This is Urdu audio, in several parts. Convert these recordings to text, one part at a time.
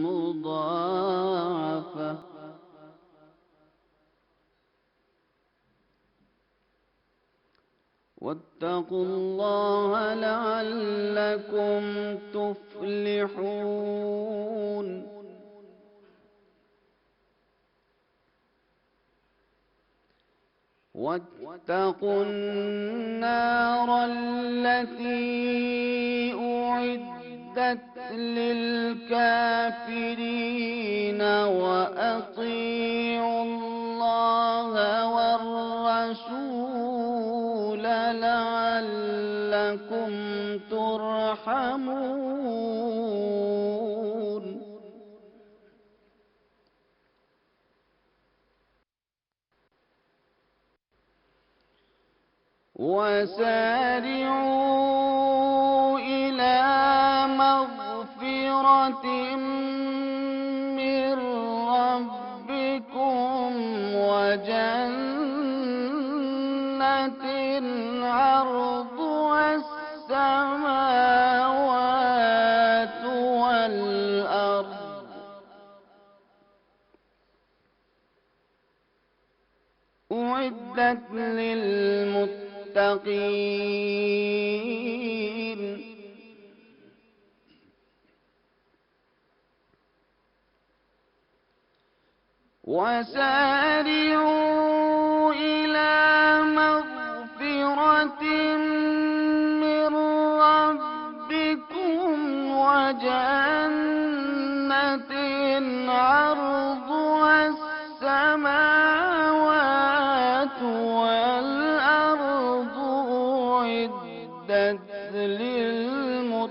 مضاعفة. واتقوا الله لعلكم تفلحون. واتقوا النار التي أعدت للكافرين وأطيعوا الله والرسول لعلكم ترحمون. وسارعوا إلى مغفرة من ربكم وجنة عرضها السماوات والأرض أعدت للمتقين. وسارعوا إلى مغفرة من ربكم وجنة عرضها السماوات والأرض أعدت للمتقين.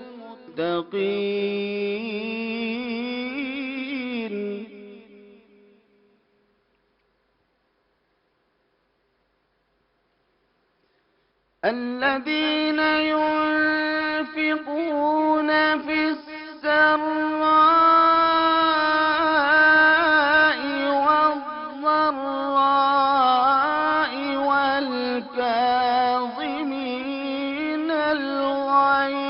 الذين ينفقون في السراء والضراء والكاظمين الغيظ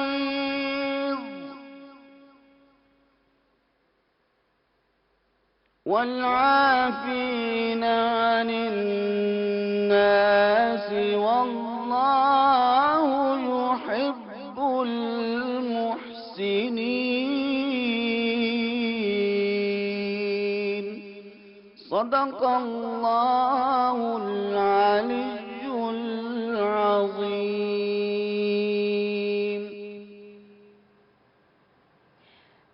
والعافين عن الناس والله يحب المحسنين. صدق الله العلي العظيم.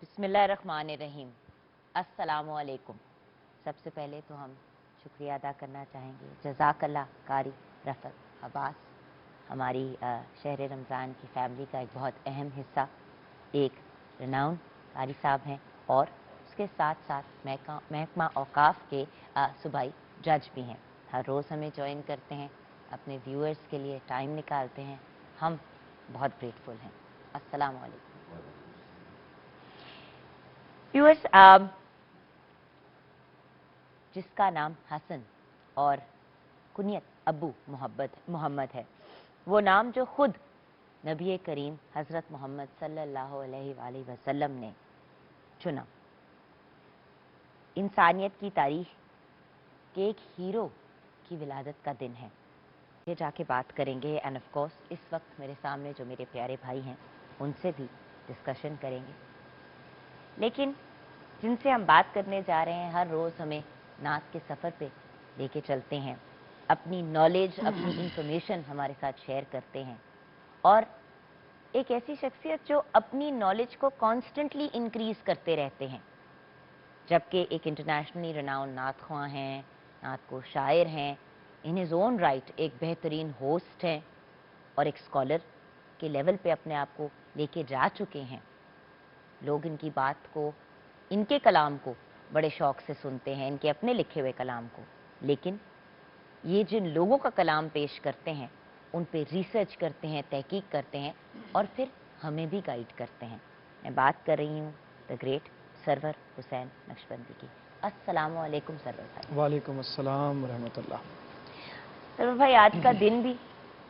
بسم اللہ الرحمن الرحیم. السلام علیکم. سب سے پہلے تو ہم شکریہ ادا کرنا چاہیں گے جزاک اللہ قاری رفعت عباس، ہماری شہر رمضان کی فیملی کا ایک بہت اہم حصہ، ایک رناؤن قاری صاحب ہیں اور اس کے ساتھ ساتھ محکمہ اوقاف کے صوبائی جج بھی ہیں. ہر روز ہمیں جوائن کرتے ہیں، اپنے ویورز کے لیے ٹائم نکالتے ہیں، ہم بہت گریٹفل ہیں. السلام علیکم ویورز. جس کا نام حسن اور کنیت ابو محمد ہے، وہ نام جو خود نبی کریم حضرت محمد صلی اللہ علیہ وآلہ وسلم نے چنا. انسانیت کی تاریخ کے ایک ہیرو کی ولادت کا دن ہے. یہ جا کے بات کریں گے اینڈ آف کورس اس وقت میرے سامنے جو میرے پیارے بھائی ہیں ان سے بھی ڈسکشن کریں گے. لیکن جن سے ہم بات کرنے جا رہے ہیں ہر روز ہمیں نعت کے سفر پہ لے کے چلتے ہیں، اپنی نالج اپنی انفارمیشن ہمارے ساتھ شیئر کرتے ہیں، اور ایک ایسی شخصیت جو اپنی نالج کو کانسٹنٹلی انکریز کرتے رہتے ہیں، جبکہ ایک انٹرنیشنلی رناؤن نعت خواں ہیں، نعت کو شاعر ہیں، ان ہز اون رائٹ ایک بہترین ہوسٹ ہیں اور ایک اسکالر کے لیول پہ اپنے آپ کو لے کے جا چکے ہیں. لوگ ان کی بات کو، ان کے کلام کو بڑے شوق سے سنتے ہیں، ان کے اپنے لکھے ہوئے کلام کو، لیکن یہ جن لوگوں کا کلام پیش کرتے ہیں ان پہ ریسرچ کرتے ہیں، تحقیق کرتے ہیں اور پھر ہمیں بھی گائیڈ کرتے ہیں. میں بات کر رہی ہوں دا گریٹ سرور حسین نقشبندی کی. السلام علیکم سرور بھائی. وعلیکم السلام ورحمۃ اللہ. سرور بھائی، آج کا دن بھی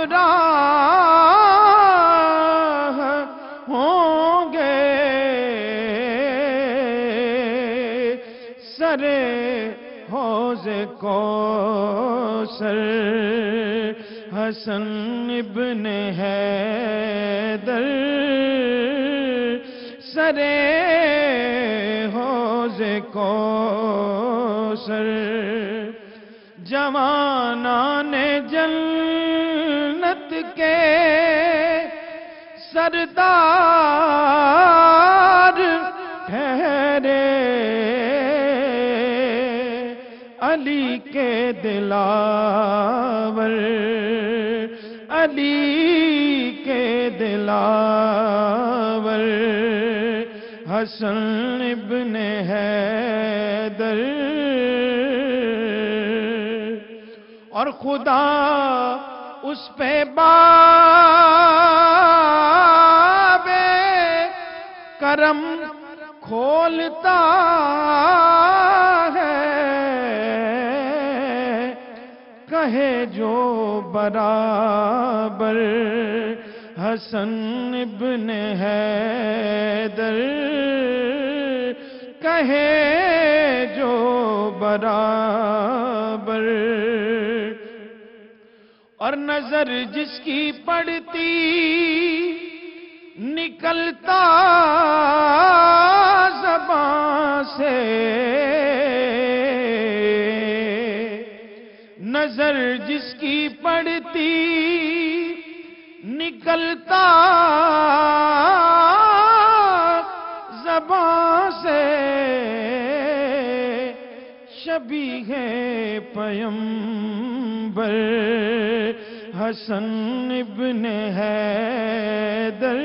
ہمراہ ہوں گے سرے حوض کوثر حسن ابن حیدر سرے حوض کوثر جوانان جنت کے سردار ٹھہرے علی کے دلاور علی کے دلاور حسن ابن حیدر اور خدا اس پہ باب کرم کھولتا ہے کہے جو برابر حسن ابن حیدر کہے جو برابر اور نظر جس کی پڑتی نکلتا زبان سے نظر جس کی پڑتی نکلتا زبان سے شبیہ پیمبر حسن ابن حیدر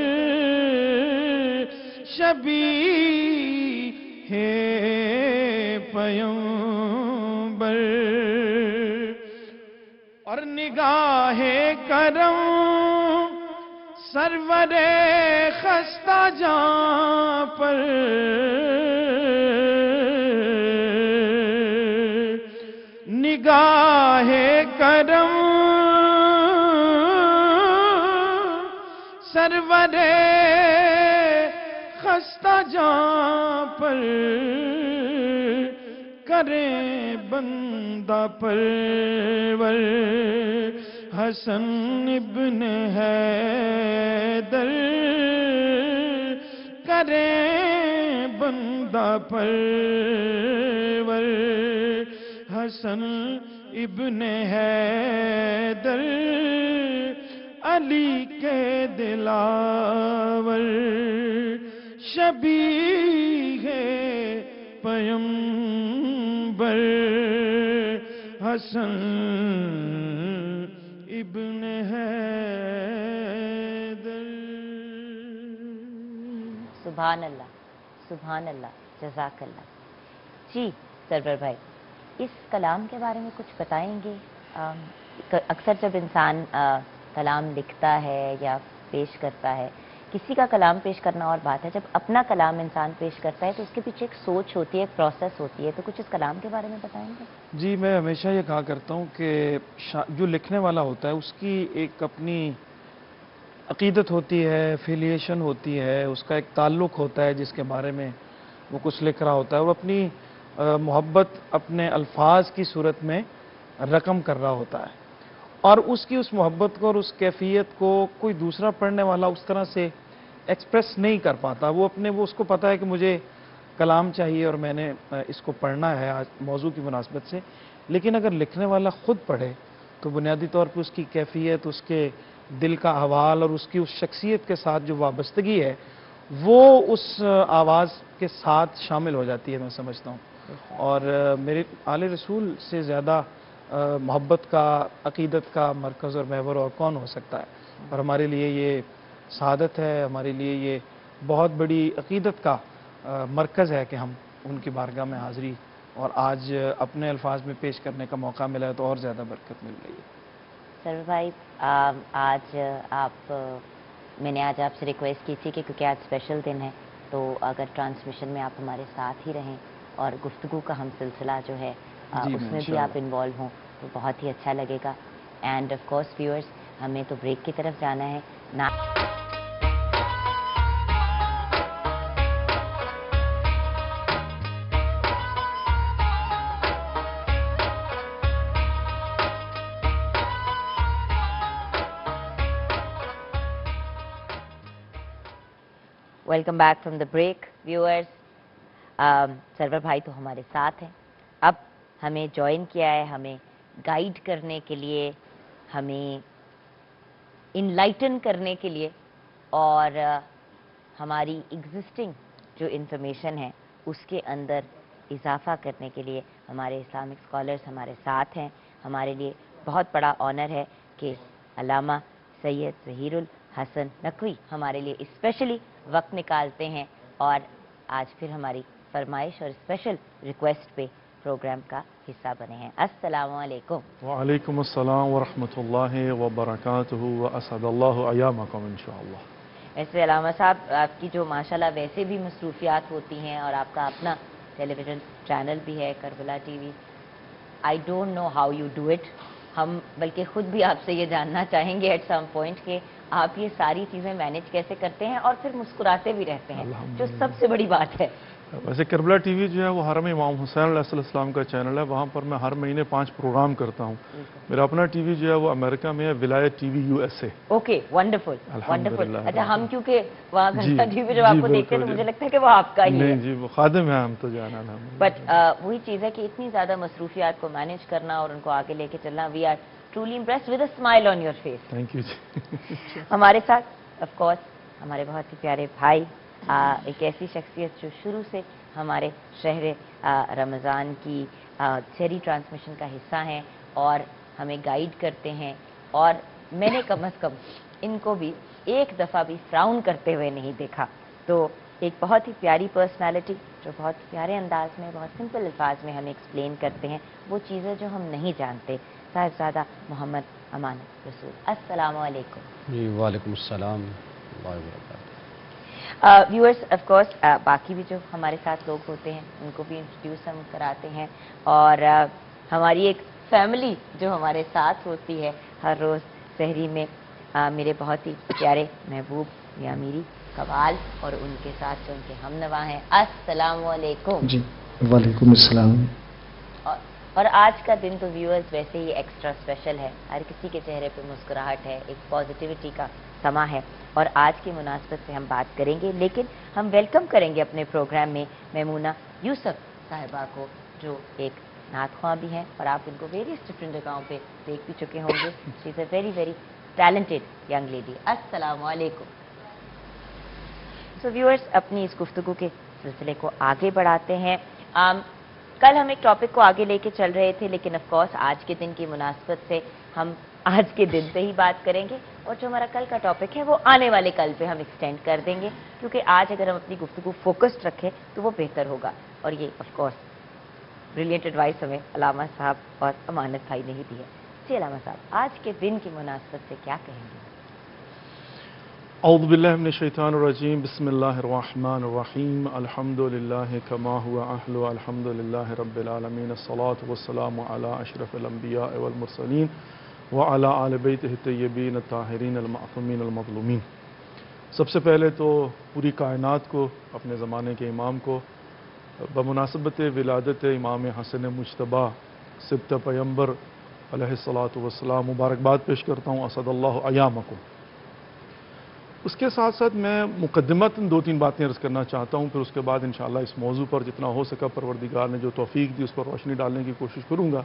شبیہ پیمبر اور نگاہ کرم سرور خستہ جاں پر نگاہ کرم سرور خستہ جاں پر کریں بندہ پرور حسن ابن حیدر کریں بندہ پرور حسن ابن حیدر علی کے دلاور شبیہ پیمبر حسن ابن حیدر. سبحان اللہ، سبحان اللہ، جزاک اللہ. جی سرور بھائی، اس کلام کے بارے میں کچھ بتائیں گے؟ اکثر جب انسان کلام لکھتا ہے یا پیش کرتا ہے، کسی کا کلام پیش کرنا اور بات ہے، جب اپنا کلام انسان پیش کرتا ہے تو اس کے پیچھے ایک سوچ ہوتی ہے، ایک پروسیس ہوتی ہے، تو کچھ اس کلام کے بارے میں بتائیں گے؟ جی میں ہمیشہ یہ کہا کرتا ہوں کہ جو لکھنے والا ہوتا ہے اس کی ایک اپنی عقیدت ہوتی ہے، ایفیلیشن ہوتی ہے، اس کا ایک تعلق ہوتا ہے جس کے بارے میں وہ کچھ لکھ رہا ہوتا ہے. وہ اپنی محبت اپنے الفاظ کی صورت میں رقم کر رہا ہوتا ہے، اور اس کی اس محبت کو اور اس کیفیت کو کوئی دوسرا پڑھنے والا اس طرح سے ایکسپریس نہیں کر پاتا. وہ اس کو پتا ہے کہ مجھے کلام چاہیے اور میں نے اس کو پڑھنا ہے آج موضوع کی مناسبت سے، لیکن اگر لکھنے والا خود پڑھے تو بنیادی طور پر اس کی کیفیت، اس کے دل کا احوال اور اس کی اس شخصیت کے ساتھ جو وابستگی ہے وہ اس آواز کے ساتھ شامل ہو جاتی ہے، میں سمجھتا ہوں. اور میرے آل رسول سے زیادہ محبت کا، عقیدت کا مرکز اور محور اور کون ہو سکتا ہے. اور ہمارے لیے یہ سعادت ہے، ہمارے لیے یہ بہت بڑی عقیدت کا مرکز ہے کہ ہم ان کی بارگاہ میں حاضری اور آج اپنے الفاظ میں پیش کرنے کا موقع ملا ہے تو اور زیادہ برکت مل رہی ہے. سرور بھائی، میں نے آج آپ سے ریکویسٹ کی تھی کہ کیونکہ آج اسپیشل دن ہے تو اگر ٹرانسمیشن میں آپ ہمارے ساتھ ہی رہیں اور گفتگو کا ہم سلسلہ جو ہے اس میں بھی آپ انوالو ہوں تو بہت ہی اچھا لگے گا. اینڈ آف کورس ویورز، ہمیں تو بریک کی طرف جانا ہے نہ. Welcome back from the break viewers. Sarwar بھائی تو ہمارے ساتھ ہیں. اب ہمیں جوائن کیا ہے ہمیں گائیڈ کرنے کے لیے, ہمیں انلائٹن کرنے کے لیے اور ہماری ایگزسٹنگ جو انفارمیشن ہے اس کے اندر اضافہ کرنے کے لیے ہمارے اسلامک اسکالرس ہمارے ساتھ ہیں. ہمارے لیے بہت بڑا آنر ہے کہ علامہ سید ظہیر الحسن نقوی ہمارے لیے اسپیشلی وقت نکالتے ہیں اور آج پھر ہماری فرمائش اور اسپیشل ریکویسٹ پہ پروگرام کا حصہ بنے ہیں. السلام علیکم. وعلیکم السلام ورحمۃ اللہ وبرکاتہ واسعد اللہ ایامکم انشاءاللہ. ویسے علامہ صاحب آپ کی جو ماشاءاللہ ویسے بھی مصروفیات ہوتی ہیں اور آپ کا اپنا ٹیلی ویژن چینل بھی ہے Karbala T V. I don't know how you do it. ہم بلکہ خود بھی آپ سے یہ جاننا چاہیں گے ایٹ سم پوائنٹ کہ آپ یہ ساری چیزیں مینیج کیسے کرتے ہیں اور پھر مسکراتے بھی رہتے ہیں جو سب سے بڑی بات ہے. ویسے کربلا ٹی وی جو ہے وہ حرم امام حسین علیہ السلام کا چینل ہے. وہاں پر میں ہر مہینے 5 پروگرام کرتا ہوں. میرا اپنا ٹی وی جو ہے وہ امریکہ میں ہے, ولایت T V USA. Okay, wonderful wonderful. اچھا, ہم کیونکہ وہاں جی, ٹی وی جب آپ کو جی, دیکھتے ہیں تو بالکل, مجھے لگتا ہے کہ وہ آپ کا ہی ہے. نہیں جی, وہ خادم ہیں ہم تو جانا نا. بٹ وہی چیز ہے کہ اتنی زیادہ مصروفیات کو مینیج کرنا اور ان کو آگے لے کے چلنا, we are truly impressed with a smile on your face. Thank you جی. ہمارے ساتھ آف کورس ہمارے بہت ہی پیارے بھائی, ایک ایسی شخصیت جو شروع سے ہمارے شہر رمضان کی سحری ٹرانسمیشن کا حصہ ہیں اور ہمیں گائیڈ کرتے ہیں, اور میں نے کم از کم ان کو بھی ایک دفعہ بھی فراؤن کرتے ہوئے نہیں دیکھا. تو ایک بہت ہی پیاری پرسنالٹی جو بہت پیارے انداز میں, بہت سمپل الفاظ میں ہمیں ایکسپلین کرتے ہیں وہ چیزیں جو ہم نہیں جانتے. صاحبزادہ محمد امان رسول, السلام علیکم. جی وعلیکم السلام اللہ وبرکاتہ. ویورز آف کورس باقی بھی جو ہمارے ساتھ لوگ ہوتے ہیں ان کو بھی انٹروڈیوس ہم کراتے ہیں, اور ہماری ایک فیملی جو ہمارے ساتھ ہوتی ہے ہر روز سحری میں, میرے بہت ہی پیارے محبوب میاں میری قوال اور ان کے ساتھ جو ان کے ہم نوا ہیں. السلام علیکم. جی وعلیکم السلام. اور آج کا دن تو ویورز ویسے ہی ایکسٹرا اسپیشل ہے. ہر کسی کے چہرے پہ مسکراہٹ ہے, ایک پازیٹیوٹی کا سما ہے, اور آج کی مناسبت سے ہم بات کریں گے. لیکن ہم ویلکم کریں گے اپنے پروگرام میں میمونہ یوسف صاحبہ کو, جو ایک نعت خواں بھی ہیں اور آپ ان کو ویریس ڈفرینٹ جگہوں پہ دیکھ بھی چکے ہوں گے. She is a very very talented young lady. السلام علیکم. سو ویورز اپنی اس گفتگو کے سلسلے کو آگے بڑھاتے ہیں. کل ہم ایک ٹاپک کو آگے لے کے چل رہے تھے, لیکن آف کورس آج کے دن کی مناسبت سے ہم آج کے دن پہ ہی بات کریں گے, اور جو ہمارا کل کا ٹاپک ہے وہ آنے والے کل پہ ہم ایکسٹینڈ کر دیں گے, کیونکہ آج اگر ہم اپنی گفتگو فوکسڈ رکھیں تو وہ بہتر ہوگا. اور یہ آف کورس بریلینٹ ایڈوائس ہمیں علامہ صاحب اور امانت بھائی نے ہی دی ہے. جی علامہ صاحب, آج کے دن کی مناسبت سے کیا کہیں گے؟ اعوذ باللہ من الشیطان الرجیم, بسم اللہ الرحمن الرحیم, الحمد للہ کما هو اہل, الحمد للہ رب العالمین, الصلاة والسلام علی اشرف الانبیاء والمرسلین وعلی آل بیتہ الطیبین الطاہرین المعصومین المظلومین. سب سے پہلے تو پوری کائنات کو, اپنے زمانے کے امام کو بمناسبت ولادت امام حسن مجتبیٰ سبط پیمبر علیہ الصلاۃ والسلام مبارکباد پیش کرتا ہوں. اسعد اللہ ایامکم. اس کے ساتھ ساتھ میں مقدمتاً 2-3 باتیں عرض کرنا چاہتا ہوں, پھر اس کے بعد انشاءاللہ اس موضوع پر جتنا ہو سکا پروردگار نے جو توفیق دی اس پر روشنی ڈالنے کی کوشش کروں گا.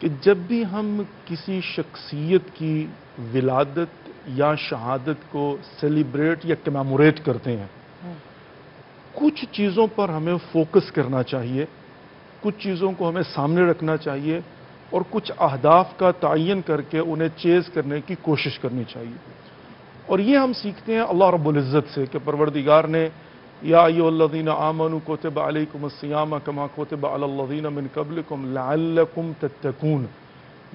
کہ جب بھی ہم کسی شخصیت کی ولادت یا شہادت کو سیلیبریٹ یا کمیموریٹ کرتے ہیں, کچھ چیزوں پر ہمیں فوکس کرنا چاہیے, کچھ چیزوں کو ہمیں سامنے رکھنا چاہیے, اور کچھ اہداف کا تعین کر کے انہیں چیز کرنے کی کوشش کرنی چاہیے. اور یہ ہم سیکھتے ہیں اللہ رب العزت سے کہ پروردگار نے یا ایھا الذین آمنوا کتب علیکم الصیام کما کتب علی الذین من قبلکم لعلکم تتقون.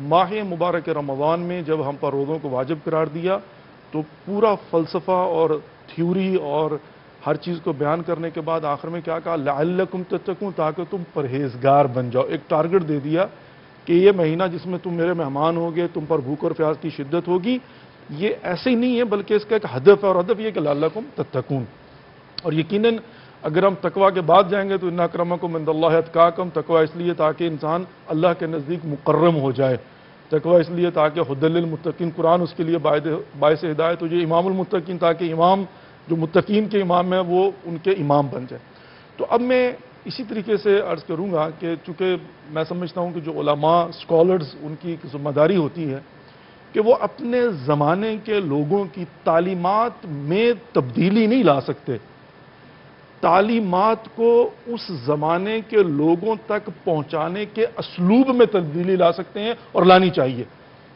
ماہ مبارک رمضان میں جب ہم پر روزوں کو واجب قرار دیا تو پورا فلسفہ اور تھیوری اور ہر چیز کو بیان کرنے کے بعد آخر میں کیا کہا, لعلکم تتقون, تاکہ تم پرہیزگار بن جاؤ. ایک ٹارگٹ دے دیا کہ یہ مہینہ جس میں تم میرے مہمان ہوگے، تم پر بھوک اور پیاس کی شدت ہوگی، یہ ایسے ہی نہیں ہے بلکہ اس کا ایک ہدف ہے، اور ہدف یہ کہ لعلکم تتقون. اور یقیناً اگر ہم تقوی کے بعد جائیں گے تو ان اکرمکم عند اللہ اتقاکم، تقوی اس لیے تاکہ انسان اللہ کے نزدیک مکرم ہو جائے، تقوی اس لیے تاکہ ہدی للمتقین، قرآن اس کے لیے باعث ہدایت ہو جائے، امام المتقین تاکہ امام جو متقین کے امام ہیں وہ ان کے امام بن جائے. تو اب میں اسی طریقے سے عرض کروں گا کہ چونکہ میں سمجھتا ہوں کہ جو علماء اسکالرز ان کی ایک ذمہ داری ہوتی ہے کہ وہ اپنے زمانے کے لوگوں کی تعلیمات میں تبدیلی نہیں لا سکتے، تعلیمات کو اس زمانے کے لوگوں تک پہنچانے کے اسلوب میں تبدیلی لا سکتے ہیں اور لانی چاہیے.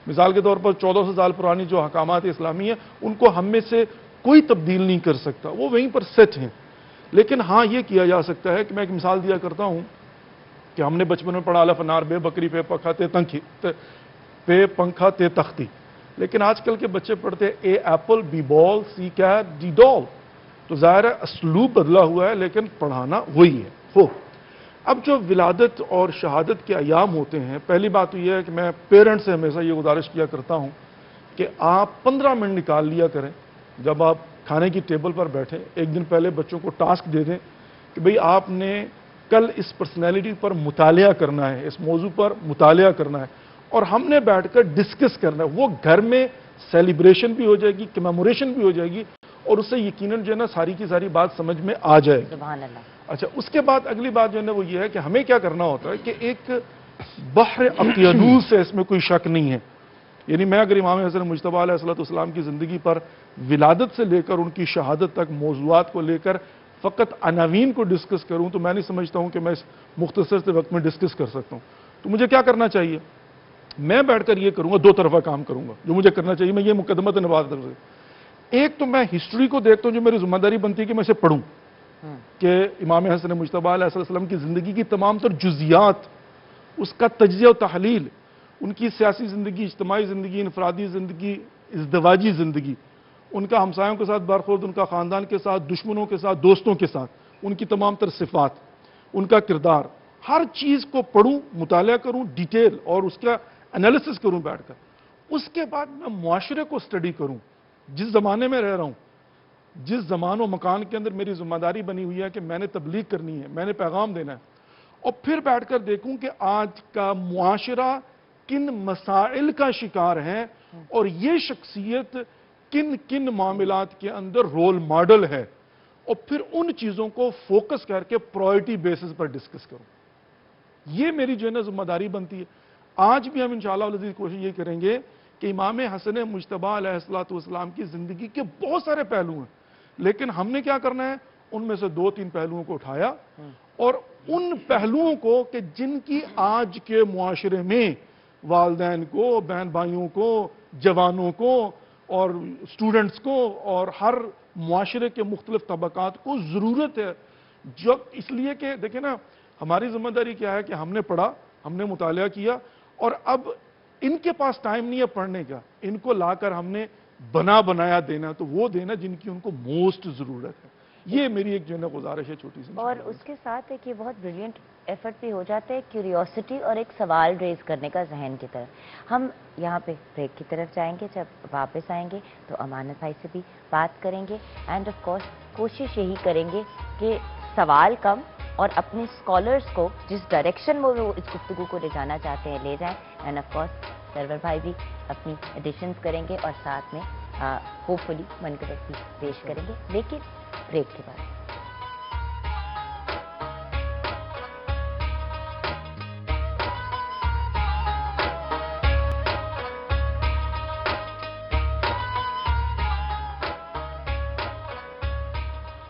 مثال کے طور پر 1400 سال پرانی جو احکامات اسلامی ہیں ان کو ہم میں سے کوئی تبدیل نہیں کر سکتا، وہ وہیں پر سیٹ ہیں. لیکن ہاں یہ کیا جا سکتا ہے کہ میں ایک مثال دیا کرتا ہوں کہ ہم نے بچپن میں پڑھا الف انار بے بکری پہ پنکھا تے تختی، لیکن آج کل کے بچے پڑھتے ہیں اے ایپل بی بال سی کیٹ ڈی ڈال. تو ظاہر ہے اسلوب بدلا ہوا ہے لیکن پڑھانا وہی ہے. اب جو ولادت اور شہادت کے ایام ہوتے ہیں، پہلی بات تو یہ ہے کہ میں پیرنٹ سے ہمیشہ یہ گزارش کیا کرتا ہوں کہ آپ 15 منٹ نکال لیا کریں جب آپ کھانے کی ٹیبل پر بیٹھیں، ایک دن پہلے بچوں کو ٹاسک دے دیں کہ بھئی آپ نے کل اس پرسنالٹی پر مطالعہ کرنا ہے، اس موضوع پر مطالعہ کرنا ہے، اور ہم نے بیٹھ کر ڈسکس کرنا ہے. وہ گھر میں سیلیبریشن بھی ہو جائے گی، کمیموریشن بھی ہو جائے گی، اور اس سے یقیناً جو ہے نا ساری کی ساری بات سمجھ میں آ جائے گی. سبحان اللہ. اچھا، اس کے بعد اگلی بات جو ہے نا وہ یہ ہے کہ ہمیں کیا کرنا ہوتا ہے کہ ایک بحر اقیانوس ہے، اس میں کوئی شک نہیں ہے. یعنی میں اگر امام حسن مجتبیٰ علیہ السلام کی زندگی پر ولادت سے لے کر ان کی شہادت تک موضوعات کو لے کر فقط عناوین کو ڈسکس کروں تو میں نہیں سمجھتا ہوں کہ میں اس مختصر سے وقت میں ڈسکس کر سکتا ہوں. تو مجھے کیا کرنا چاہیے؟ میں بیٹھ کر یہ کروں گا، دو طرفہ کام کروں گا. جو مجھے کرنا چاہیے میں یہ مقدمت نبات کر سکتا. ایک تو میں ہسٹری کو دیکھتا ہوں، جو میری ذمہ داری بنتی ہے کہ میں اسے پڑھوں کہ امام حسن مجتبیٰ علیہ السلام کی زندگی کی تمام تر جزیات، اس کا تجزیہ و تحلیل، ان کی سیاسی زندگی، اجتماعی زندگی، انفرادی زندگی، ازدواجی زندگی، ان کا ہمسایوں کے ساتھ برخورد، ان کا خاندان کے ساتھ، دشمنوں کے ساتھ، دوستوں کے ساتھ، ان کی تمام تر صفات، ان کا کردار، ہر چیز کو پڑھوں، مطالعہ کروں ڈیٹیل، اور اس کا انالیسس کروں بیٹھ کر. اس کے بعد میں معاشرے کو سٹڈی کروں، جس زمانے میں رہ رہا ہوں، جس زمان و مکان کے اندر میری ذمہ داری بنی ہوئی ہے کہ میں نے تبلیغ کرنی ہے، میں نے پیغام دینا ہے، اور پھر بیٹھ کر دیکھوں کہ آج کا معاشرہ کن مسائل کا شکار ہے اور یہ شخصیت کن کن معاملات کے اندر رول ماڈل ہے، اور پھر ان چیزوں کو فوکس کر کے پرائرٹی بیسس پر ڈسکس کروں. یہ میری جو ہے نا ذمہ داری بنتی ہے. آج بھی ہم انشاءاللہ العزیز کوشش یہ کریں گے کہ امام حسن مجتبیٰ علیہ السلام کی زندگی کے بہت سارے پہلو ہیں، لیکن ہم نے کیا کرنا ہے، ان میں سے 2-3 پہلوؤں کو اٹھایا، اور ان پہلوؤں کو کہ جن کی آج کے معاشرے میں والدین کو، بہن بھائیوں کو، جوانوں کو اور اسٹوڈنٹس کو اور ہر معاشرے کے مختلف طبقات کو ضرورت ہے. جو اس لیے کہ دیکھیں نا، ہماری ذمہ داری کیا ہے کہ ہم نے پڑھا، ہم نے مطالعہ کیا، اور اب ان کے پاس ٹائم نہیں ہے پڑھنے کا، ان کو لا کر ہم نے بنایا دینا، تو وہ دینا جن کی ان کو موسٹ ضرورت ہے. یہ میری ایک جو ہے نا گزارش ہے چھوٹی سی. اور اس کے ساتھ ایک یہ بہت بریلینٹ ایفرٹ بھی ہو جاتا ہے کیوریوسٹی اور ایک سوال ریز کرنے کا ذہن کی طرف. ہم یہاں پہ بریک کی طرف جائیں گے، جب واپس آئیں گے تو امانت بھائی سے بھی بات کریں گے، اینڈ آف کورس کوشش یہی کریں گے کہ سوال کم اور اپنے اسکالرس کو جس ڈائریکشن میں وہ اس گفتگو کو لے جانا چاہتے ہیں لے جائیں. اینڈ آف کورس سرور بھائی بھی اپنی ایڈیشنز کریں گے اور ساتھ میں ہوپ فلی منقبت بھی پیش کریں گے، لیکن بریک کے بعد.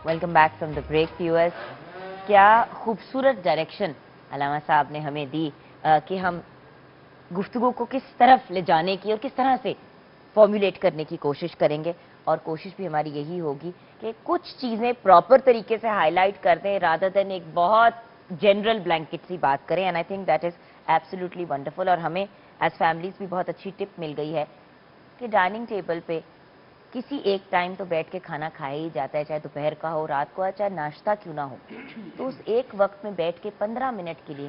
Welcome back from the break viewers. کیا خوبصورت ڈائریکشن علامہ صاحب نے ہمیں دی کہ ہم گفتگو کو کس طرف لے جانے کی اور کس طرح سے فارمولیٹ کرنے کی کوشش کریں گے، اور کوشش بھی ہماری یہی ہوگی کہ کچھ چیزیں پراپر طریقے سے ہائی لائٹ کر دیں رادر دین ایک بہت جنرل بلینکٹ سی بات کریں. And I think that is absolutely wonderful. اور ہمیں ایز فیملیز بھی بہت اچھی ٹپ مل گئی ہے کہ ڈائننگ ٹیبل پہ کسی ایک ٹائم تو بیٹھ کے کھانا کھایا ہی جاتا ہے، چاہے دوپہر کا ہو، رات کو ہو، چاہے ناشتہ کیوں نہ ہو. تو اس ایک وقت میں بیٹھ کے 15 منٹ کے لیے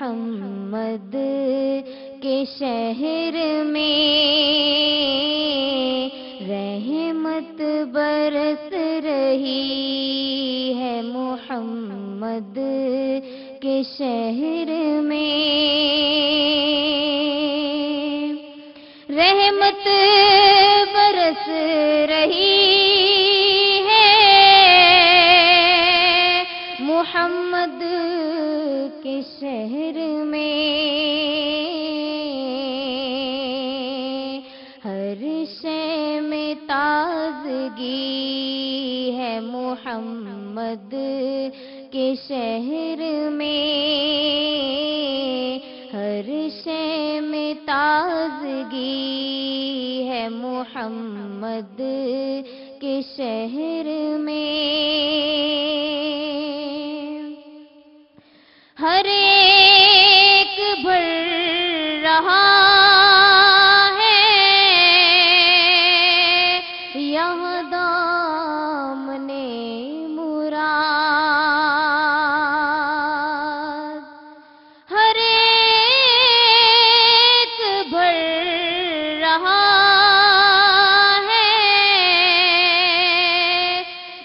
محمد کے شہر میں رحمت برس رہی ہے، محمد کے شہر میں رحمت برس رہی ہے، محمد کے شہر میں ہر شے میں تازگی ہے، محمد کے شہر میں ہر شے میں تازگی ہے، محمد کے شہر میں ہر ایک بھر رہا ہے یہاں دامن مراد، ہر ایک بھر رہا ہے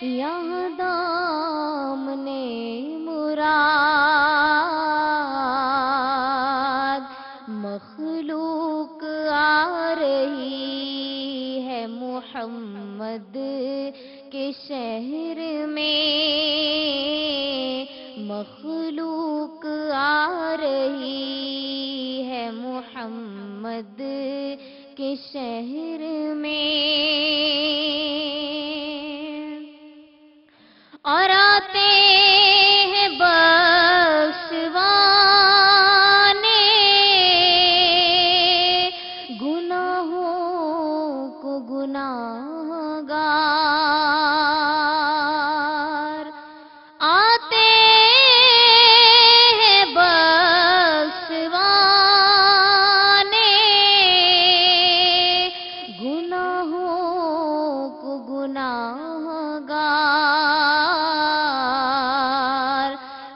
یہاں دامن مراد، مخلوق آ رہی ہے محمد کے شہر میں، مخلوق آ رہی ہے محمد کے شہر میں اور آتے ہیں بخشوانے گناہوں کو گناہگار، آتے ہیں بخشوانے گناہوں کو گناہگار،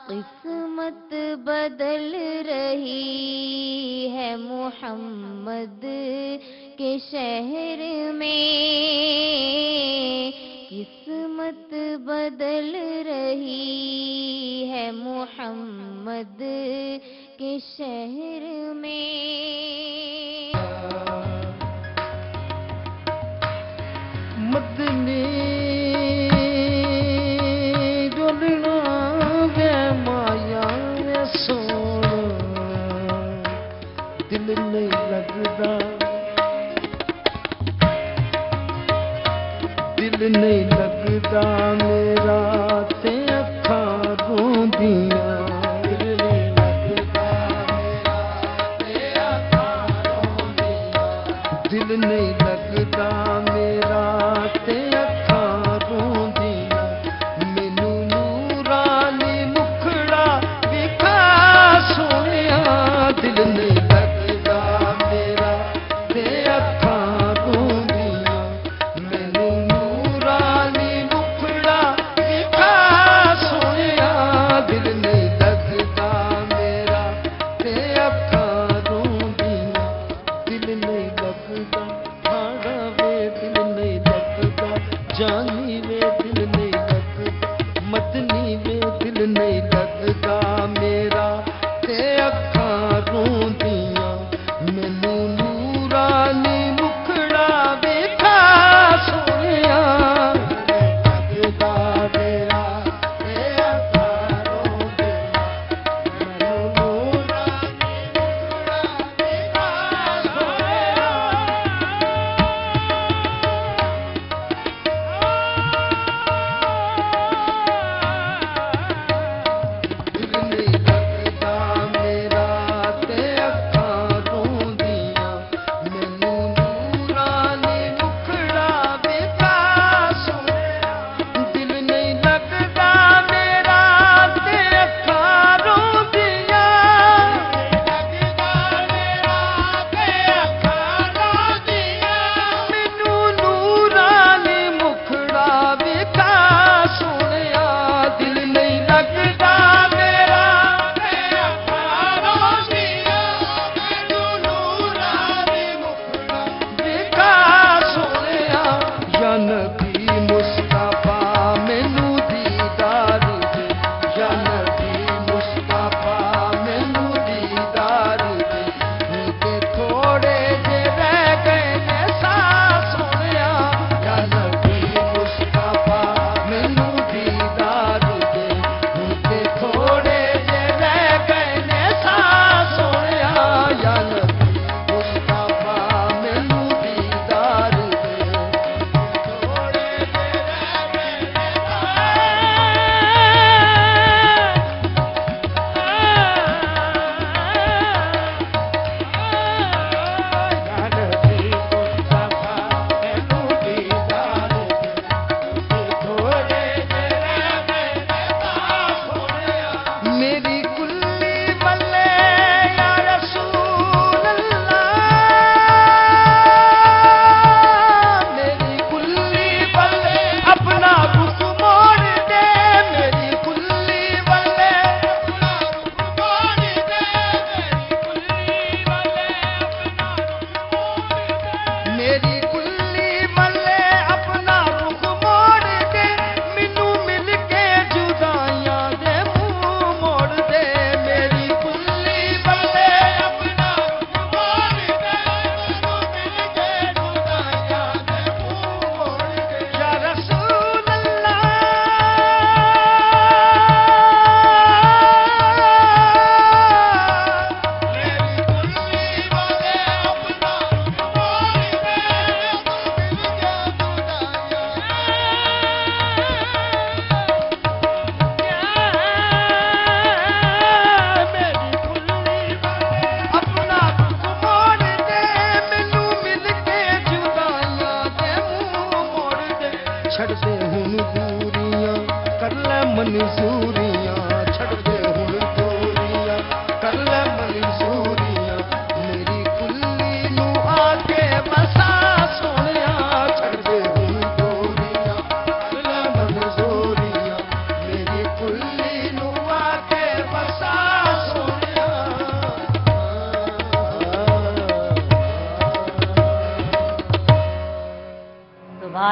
قسمت بدل رہی ہے محمد کے شہر میں، قسمت بدل رہی ہے محمد کے شہر میں مدنی ڈولنا وے مایا وے سونا دل نہیں لگدا، دل نہیں لگدا میرا تے اکھاں روندیاں، دل نہیں لگدا میرا تے اکھاں روندیاں، دل نہیں لگدا میرا تے اکھاں روندیاں، مینوں نورانی مکھڑا وکھا سونیا، دل نہیں لگدا میرا تے اکھاں روندیاں، مینوں نورانی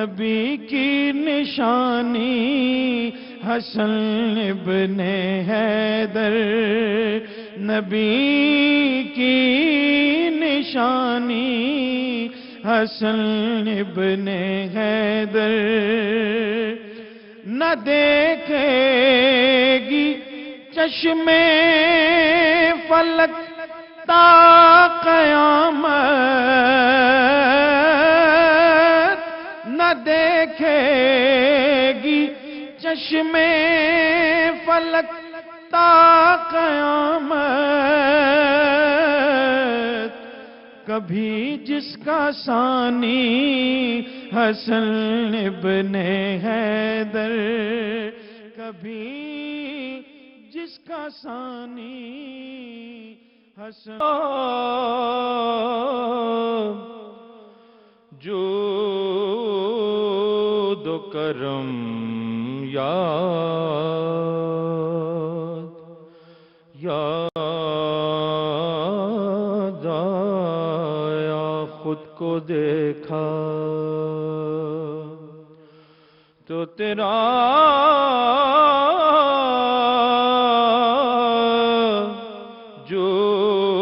نبی کی نشانی حسن ابن حیدر، نبی کی نشانی حسن ابن حیدر، نہ دیکھے گی چشم فلک تا قیامت، نہ دیکھے گی چشم فلک تا قیامت، کبھی جس کا ثانی حسن ابن حیدر، کبھی جس کا ثانی حسن، جود و کرم یاد آیا، خود کو دیکھا تو تیرا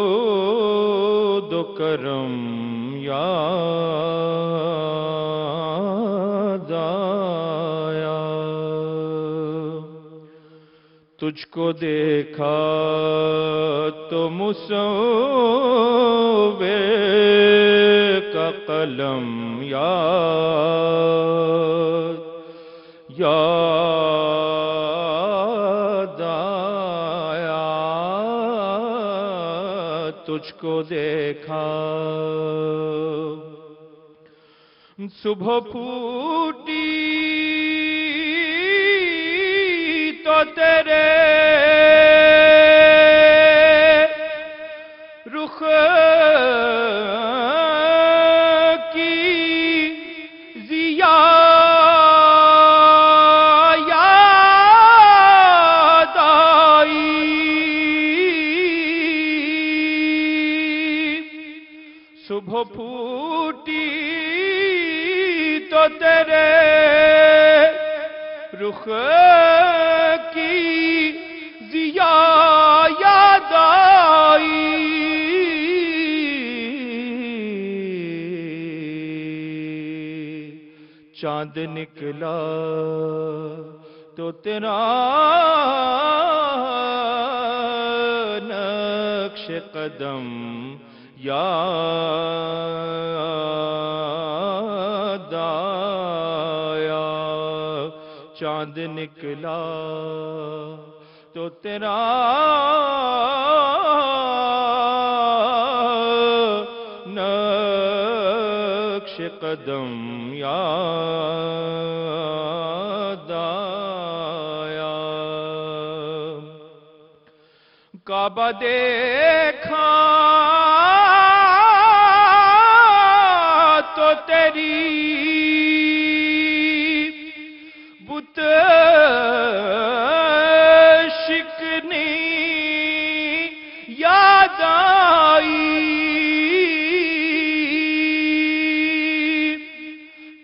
جود و کرم یاد آیا، تجھ کو دیکھا تو مصور کا قلم یاد آیا، تجھ کو دیکھا، صبح پھوٹی تو تیرے رخ کی ضیا یاد آئی، صبح پھوٹی تو تیرے رخ کی ضیا یاد آئی، چاند نکلا تو تیرا نقش قدم یاد آیا، چاند نکلا تو تیرا نقش قدم یاد آیا، کعبہ دیکھا تو تیری بت شکنی یاد آئی،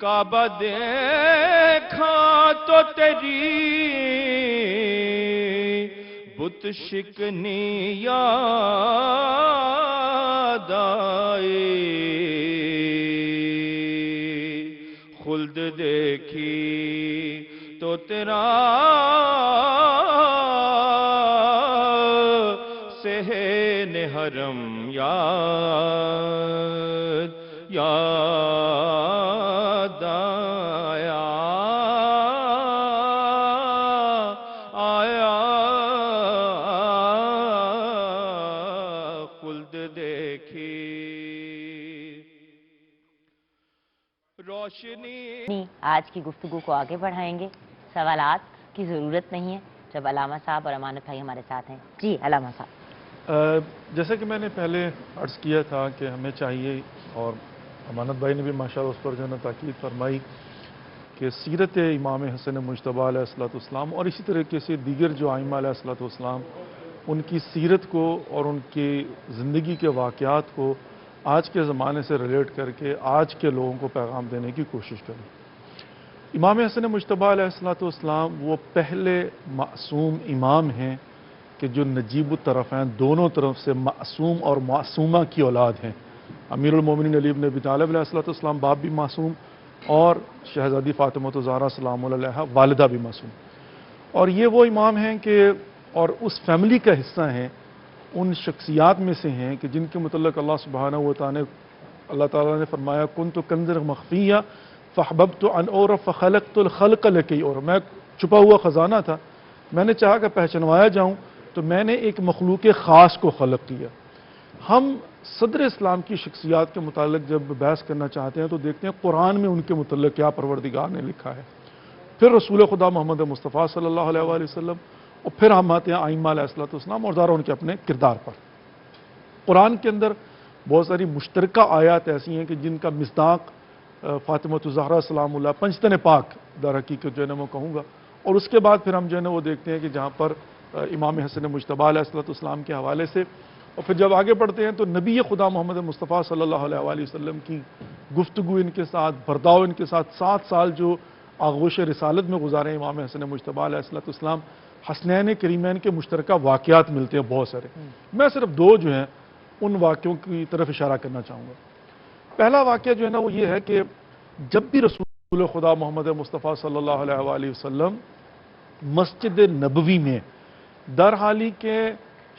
کعبہ دیکھا تو تیری بت شکنی یاد آئی، خلد دیکھی تو تیرا صحن حرم یاد آیا، خلد دیکھی روشنی۔ آج کی گفتگو کو آگے بڑھائیں گے، سوالات کی ضرورت نہیں ہے جب علامہ صاحب اور امانت بھائی ہمارے ساتھ ہیں۔ جی علامہ صاحب، جیسا کہ میں نے پہلے عرض کیا تھا کہ ہمیں چاہیے، اور امانت بھائی نے بھی ماشاءاللہ اس پر جو ہے نا تاکید فرمائی، کہ سیرت امام حسن مجتبیٰ علیہ السلام اور اسی طریقے سے دیگر جو ائمہ علیہ السلام ان کی سیرت کو اور ان کی زندگی کے واقعات کو آج کے زمانے سے ریلیٹ کر کے آج کے لوگوں کو پیغام دینے کی کوشش کریں۔ امام حسن مجتبیٰ علیہ السلام وہ پہلے معصوم امام ہیں کہ جو نجیب الطرفین دونوں طرف سے معصوم اور معصومہ کی اولاد ہیں. امیر المومنین علی بن ابی طالب علیہ السلام باپ بھی معصوم اور شہزادی فاطمہ الزہرا سلام اللہ علیہا والدہ بھی معصوم. اور یہ وہ امام ہیں کہ اور اس فیملی کا حصہ ہیں، ان شخصیات میں سے ہیں کہ جن کے متعلق اللہ سبحانہ و تعالیٰ نے فرمایا کنت کنزا مخفیہ فاحببت ان اعرف فخلقت الخلق لکی، اور میں چھپا ہوا خزانہ تھا، میں نے چاہا کہ پہچنوایا جاؤں تو میں نے ایک مخلوق خاص کو خلق کیا. ہم صدر اسلام کی شخصیات کے متعلق جب بحث کرنا چاہتے ہیں تو دیکھتے ہیں قرآن میں ان کے متعلق کیا پروردگار نے لکھا ہے، پھر رسول خدا محمد مصطفیٰ صلی اللہ علیہ وآلہ وسلم، اور پھر ہم آتے ہیں ائمہ علیہ السلام اور ذرا ان کے اپنے کردار پر. قرآن کے اندر بہت ساری مشترکہ آیات ایسی ہیں کہ جن کا مصداق فاطمہ الزہرا سلام اللہ پنجتن پاک در حقیقت جو ہے نا وہ کہوں گا. اور اس کے بعد پھر ہم جو ہے نا وہ دیکھتے ہیں کہ جہاں پر امام حسن مجتبیٰ علیہ السلام کے حوالے سے، اور پھر جب آگے بڑھتے ہیں تو نبی خدا محمد مصطفیٰ صلی اللہ علیہ وآلہ وسلم کی گفتگو ان کے ساتھ، برداؤ ان کے ساتھ، 7 سال جو آغوش رسالت میں گزارے امام حسن مجتبیٰ علیہ السلام، حسنین کریمین کے مشترکہ واقعات ملتے ہیں بہت سارے. میں صرف 2 جو ہیں ان واقعوں کی طرف اشارہ کرنا چاہوں گا. پہلا واقعہ جو ہے نا وہ یہ ہے کہ جب بھی رسول خدا محمد مصطفیٰ صلی اللہ علیہ وآلہ وسلم مسجد نبوی میں در حالی کے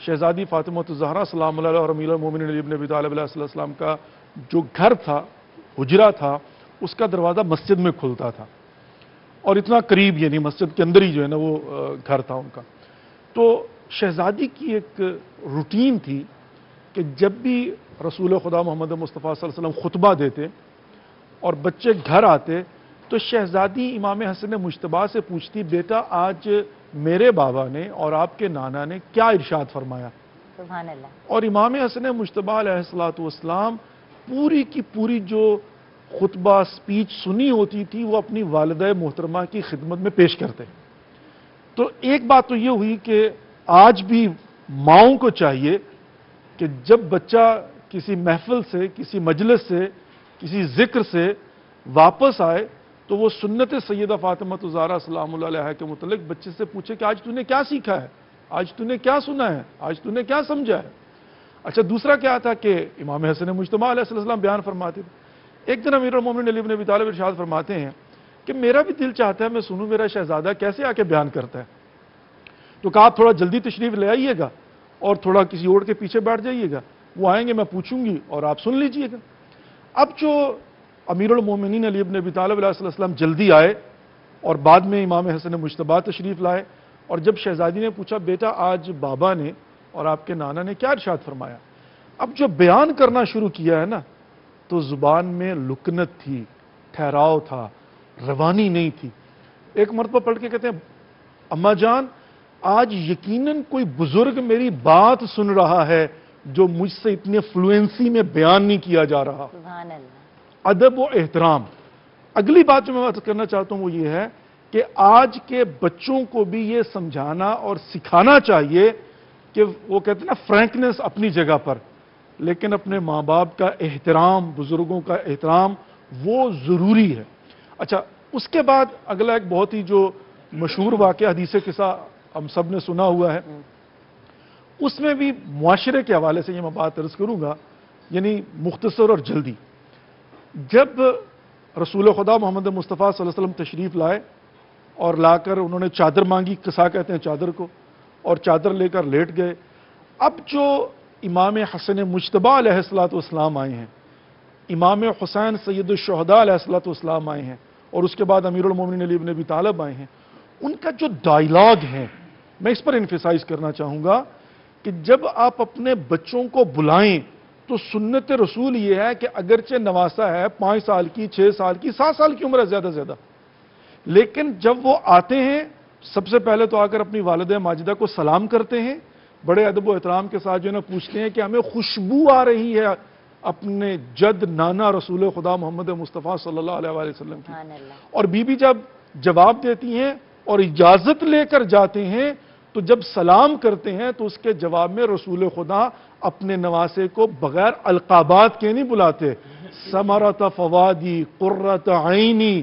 شہزادی فاطمہ الزہرا سلام اللہ علیہ اور امیر المومنین علی بن ابی طالب علیہ السلام کا جو گھر تھا، حجرہ تھا، اس کا دروازہ مسجد میں کھلتا تھا اور اتنا قریب، یعنی مسجد کے اندر ہی جو ہے نا وہ گھر تھا ان کا. تو شہزادی کی ایک روٹین تھی کہ جب بھی رسول خدا محمد مصطفیٰ صلی اللہ علیہ وسلم خطبہ دیتے اور بچے گھر آتے تو شہزادی امام حسن مجتبیٰ سے پوچھتی، بیٹا آج میرے بابا نے اور آپ کے نانا نے کیا ارشاد فرمایا؟ سبحان اللہ. اور امام حسن مجتبیٰ علیہ السلام پوری کی پوری جو خطبہ سپیچ سنی ہوتی تھی وہ اپنی والدہ محترمہ کی خدمت میں پیش کرتے. تو ایک بات تو یہ ہوئی کہ آج بھی ماؤں کو چاہیے کہ جب بچہ کسی محفل سے، کسی مجلس سے، کسی ذکر سے واپس آئے تو وہ سنت سیدہ فاطمہ الزہرا سلام اللہ علیہا کے متعلق بچے سے پوچھے کہ آج تو نے کیا سیکھا ہے، آج تو نے کیا سنا ہے، آج تو نے کیا سمجھا ہے. اچھا دوسرا کیا تھا کہ امام حسن مجتبیٰ علیہ السلام بیان فرماتے تھے. ایک دن امیر المومنین علی بن ابی طالب ارشاد فرماتے ہیں کہ میرا بھی دل چاہتا ہے میں سنوں میرا شہزادہ کیسے آ کے بیان کرتا ہے. تو کہا آپ تھوڑا جلدی تشریف لے آئیے گا اور تھوڑا کسی اور کے پیچھے بیٹھ جائیے گا، وہ آئیں گے میں پوچھوں گی اور آپ سن لیجئے گا. اب جو امیر المومنین علی بن ابی طالب علیہ السلام جلدی آئے اور بعد میں امام حسن مجتبیٰ تشریف لائے، اور جب شہزادی نے پوچھا بیٹا آج بابا نے اور آپ کے نانا نے کیا ارشاد فرمایا، اب جو بیان کرنا شروع کیا ہے نا تو زبان میں لکنت تھی، ٹھہراؤ تھا، روانی نہیں تھی. ایک مرتبہ پڑھ کے کہتے ہیں اماں جان آج یقیناً کوئی بزرگ میری بات سن رہا ہے جو مجھ سے اتنے فلوئنسی میں بیان نہیں کیا جا رہا. سبحان اللہ. ادب و احترام. اگلی بات جو میں بات کرنا چاہتا ہوں وہ یہ ہے کہ آج کے بچوں کو بھی یہ سمجھانا اور سکھانا چاہیے کہ وہ کہتے ہیں نا فرینکنس اپنی جگہ پر، لیکن اپنے ماں باپ کا احترام، بزرگوں کا احترام وہ ضروری ہے. اچھا اس کے بعد اگلا ایک بہت ہی جو مشہور واقعہ حدیث قصہ ہم سب نے سنا ہوا ہے، اس میں بھی معاشرے کے حوالے سے یہ میں بات عرض کروں گا، یعنی مختصر اور جلدی. جب رسول خدا محمد مصطفیٰ صلی اللہ علیہ وسلم تشریف لائے اور لا کر انہوں نے چادر مانگی، قصا کہتے ہیں چادر کو، اور چادر لے کر لیٹ گئے. اب جو امام حسن مجتبیٰ علیہ السلام آئے ہیں، امام حسین سید الشہداء علیہ السلام آئے ہیں، اور اس کے بعد امیر المومنین علی بن ابی طالب آئے ہیں، ان کا جو ڈائیلاگ ہے میں اس پر انفسائز کرنا چاہوں گا کہ جب آپ اپنے بچوں کو بلائیں تو سنت رسول یہ ہے کہ اگرچہ نواسا ہے 5 سال کی، 6 سال کی، 7 سال کی عمر ہے زیادہ زیادہ، لیکن جب وہ آتے ہیں سب سے پہلے تو آ کر اپنی والدہ ماجدہ کو سلام کرتے ہیں، بڑے ادب و احترام کے ساتھ جو ہے نا پوچھتے ہیں کہ ہمیں خوشبو آ رہی ہے اپنے جد نانا رسول خدا محمد مصطفیٰ صلی اللہ علیہ وآلہ وسلم کی. اور بی بی جب جواب دیتی ہیں اور اجازت لے کر جاتے ہیں تو جب سلام کرتے ہیں تو اس کے جواب میں رسول خدا اپنے نواسے کو بغیر القابات کے نہیں بلاتے. ثمرۃ فوادی، قرۃ عینی،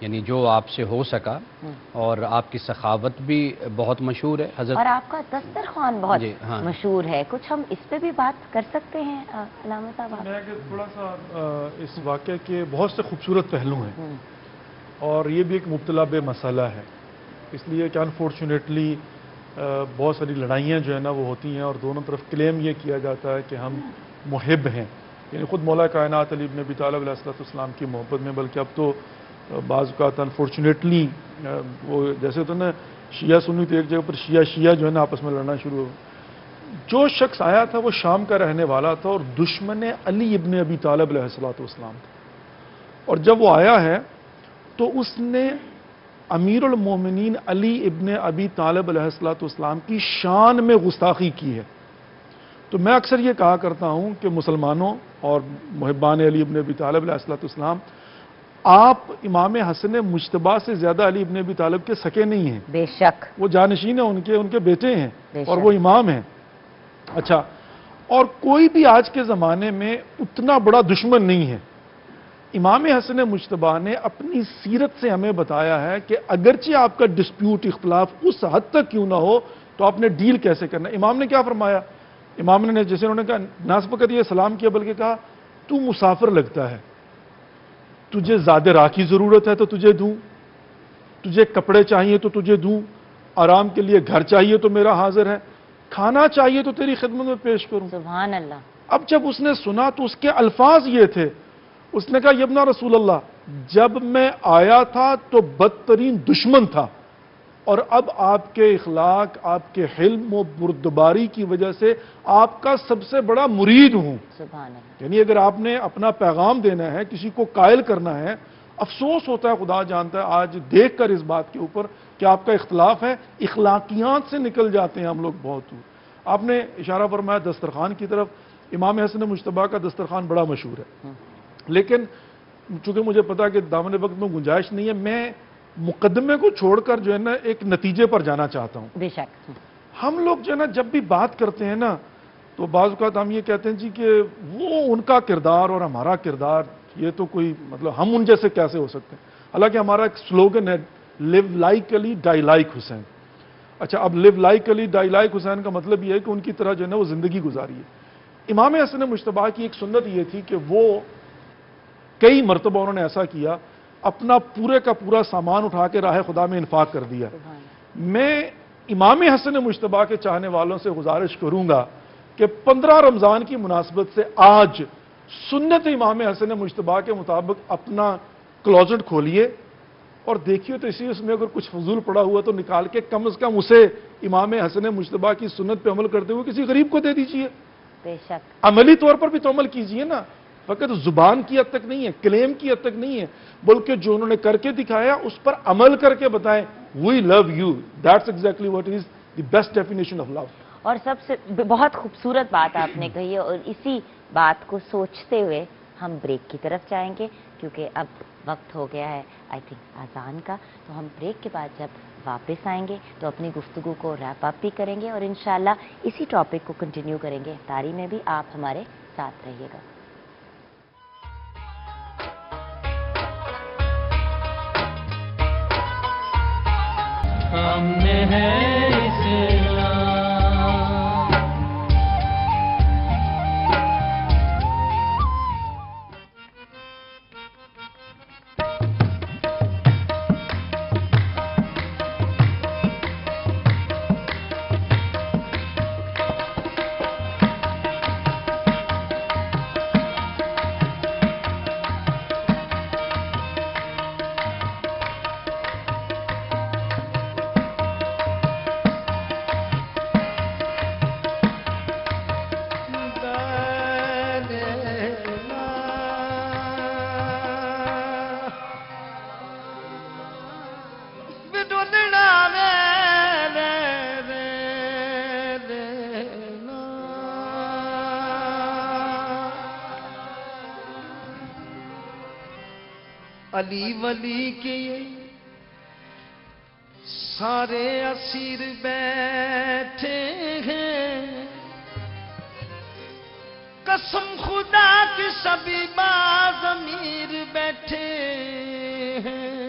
یعنی جو آپ سے ہو سکا، اور آپ کی سخاوت بھی بہت مشہور ہے حضرت. اور آپ کا دسترخوان بہت جی، ہاں. مشہور ہے. کچھ ہم اس پہ بھی بات کر سکتے ہیں علامہ صاحب آپ؟ میں اگر تھوڑا سا اس واقعے کے بہت سے خوبصورت پہلو ہیں، اور یہ بھی ایک مبتلا بے مسئلہ ہے، اس لیے کہ انفارچونیٹلی بہت ساری لڑائیاں جو ہیں نا وہ ہوتی ہیں، اور دونوں طرف کلیم یہ کیا جاتا ہے کہ ہم محب ہیں. یعنی خود مولا کائنات علی ابن ابی طالب علیہ السلام کی محبت میں، بلکہ اب تو بعض اوقات انفارچونیٹلی وہ جیسے ہوتا ہے نا شیعہ سنی، تو ایک جگہ پر شیعہ جو ہے نا آپس میں لڑنا شروع ہو. جو شخص آیا تھا وہ شام کا رہنے والا تھا اور دشمن علی ابن ابی طالب علیہ السلام تھا. اور جب وہ آیا ہے تو اس نے امیر المومنین علی ابن ابی طالب علیہ السلام کی شان میں گستاخی کی ہے. تو میں اکثر یہ کہا کرتا ہوں کہ مسلمانوں اور محبان علی ابن ابی طالب علیہ السلام، آپ امام حسن مجتبیٰ سے زیادہ علی ابن ابی طالب کے سکے نہیں ہیں. بے شک. وہ جانشین ہیں، ان کے بیٹے ہیں بے اور شک. وہ امام ہیں. اچھا، اور کوئی بھی آج کے زمانے میں اتنا بڑا دشمن نہیں ہے. امام حسن مجتبیٰ نے اپنی سیرت سے ہمیں بتایا ہے کہ اگرچہ آپ کا ڈسپیوٹ، اختلاف اس حد تک کیوں نہ ہو، تو آپ نے ڈیل کیسے کرنا. امام نے کیا فرمایا؟ امام نے جیسے انہوں نے کہا، نہ فقط یہ سلام کیا بلکہ کہا تو مسافر لگتا ہے، تجھے زیادہ راہ کی ضرورت ہے تو تجھے دوں، تجھے کپڑے چاہیے تو تجھے دوں، آرام کے لیے گھر چاہیے تو میرا حاضر ہے، کھانا چاہیے تو تیری خدمت میں پیش کروں. سبحان اللہ. اب جب اس نے سنا تو اس کے الفاظ یہ تھے، اس نے کہا یبنا رسول اللہ، جب میں آیا تھا تو بدترین دشمن تھا، اور اب آپ کے اخلاق، آپ کے حلم و بردباری کی وجہ سے آپ کا سب سے بڑا مرید ہوں. سبحان اللہ. یعنی اگر آپ نے اپنا پیغام دینا ہے، کسی کو قائل کرنا ہے، افسوس ہوتا ہے، خدا جانتا ہے آج دیکھ کر اس بات کے اوپر کہ آپ کا اختلاف ہے، اخلاقیات سے نکل جاتے ہیں ہم لوگ بہت دور. آپ نے اشارہ فرمایا دسترخوان کی طرف. امام حسن مجتبیٰ کا دسترخوان بڑا مشہور ہے، لیکن چونکہ مجھے پتا کہ دامن وقت میں گنجائش نہیں ہے، میں مقدمے کو چھوڑ کر جو ہے نا ایک نتیجے پر جانا چاہتا ہوں. بے شک. ہم لوگ جو ہے نا جب بھی بات کرتے ہیں نا تو بعض اوقات ہم یہ کہتے ہیں جی کہ وہ ان کا کردار اور ہمارا کردار، یہ تو کوئی مطلب ہم ان جیسے کیسے ہو سکتے ہیں. حالانکہ ہمارا ایک سلوگن ہے، لیو لائک علی ڈائی لائک حسین. اچھا، اب لیو لائک علی ڈائی لائک حسین کا مطلب یہ ہے کہ ان کی طرح جو ہے نا وہ زندگی گزاری ہے. امام حسن مجتبیٰ کی ایک سنت یہ تھی کہ وہ کئی مرتبہ انہوں نے ایسا کیا، اپنا پورے کا پورا سامان اٹھا کے راہ خدا میں انفاق کر دیا. میں امام حسن مجتبیٰ کے چاہنے والوں سے گزارش کروں گا کہ 15 رمضان کی مناسبت سے آج سنت امام حسن مجتبیٰ کے مطابق اپنا کلوزٹ کھولیے اور دیکھیے تو اس میں اگر کچھ فضول پڑا ہوا تو نکال کے کم از کم اسے امام حسن مجتبیٰ کی سنت پہ عمل کرتے ہوئے کسی غریب کو دے دیجیے. بے شک. عملی طور پر بھی تو عمل کیجیے نا، فقط زبان کی حد تک نہیں ہے، کلیم کی حد تک نہیں ہے، بلکہ جو انہوں نے کر کے دکھایا اس پر عمل کر کے بتائیں. We love you, that's exactly what is the best definition of love. اور سب سے بہت خوبصورت بات آپ نے کہی ہے، اور اسی بات کو سوچتے ہوئے ہم بریک کی طرف جائیں گے، کیونکہ اب وقت ہو گیا ہے آئی تھنک اذان کا. تو ہم بریک کے بعد جب واپس آئیں گے تو اپنی گفتگو کو ریپ اپ بھی کریں گے، اور انشاءاللہ اسی ٹاپک کو کنٹینیو کریں گے. افطاری میں بھی آپ ہمارے ساتھ رہیے گا. ہم نے ہے اسلام. علی ولی کے سارے اسیر بیٹھے ہیں، قسم خدا کی سبھی باضمیر بیٹھے ہیں.